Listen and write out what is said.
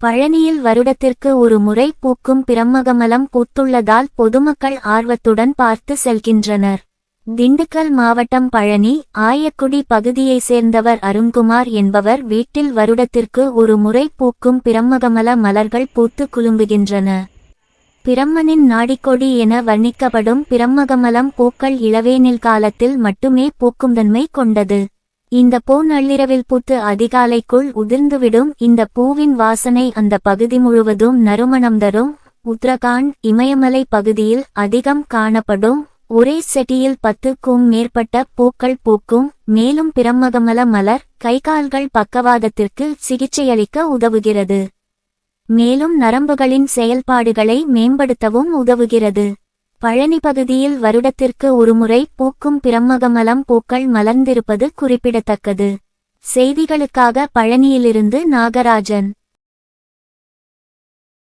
பழனியில் வருடத்திற்கு ஒரு முறை பூக்கும் பிரம்மகமலம் பூத்துள்ளதால் பொதுமக்கள் ஆர்வத்துடன் பார்த்து செல்கின்றனர். திண்டுக்கல் மாவட்டம் பழனி ஆயக்குடி பகுதியைச் சேர்ந்தவர் அருண்குமார் என்பவர் வீட்டில் வருடத்திற்கு ஒரு முறை பூக்கும் பிரம்மகமல மலர்கள் பூத்து குலுங்குகின்றன. பிரம்மனின் நாடிக்கொடி என வர்ணிக்கப்படும் பிரம்மகமலம் பூக்கள் இளவேனில் காலத்தில் மட்டுமே பூக்கும் தன்மை கொண்டது. இந்த பூ நள்ளிரவில் பூத்து அதிகாலைக்குள் உதிர்ந்துவிடும். இந்த பூவின் வாசனை அந்த பகுதி முழுவதும் நறுமணம் தரும். உத்தரகாண்ட் இமயமலை பகுதியில் அதிகம் காணப்படும். ஒரே செடியில் 10க்கும் மேற்பட்ட பூக்கள் பூக்கும். மேலும் பிரம்மகமல மலர் கைகால்கள் பக்கவாதத்திற்கு சிகிச்சையளிக்க உதவுகிறது. மேலும் நரம்புகளின் செயல்பாடுகளை மேம்படுத்தவும் உதவுகிறது. பழனி பகுதியில் வருடத்திற்கு ஒருமுறை பூக்கும் பிரம்மகமலம் பூக்கள் மலர்ந்திருப்பது குறிப்பிடத்தக்கது. செய்திகளுக்காக பழனியிலிருந்து நாகராஜன்.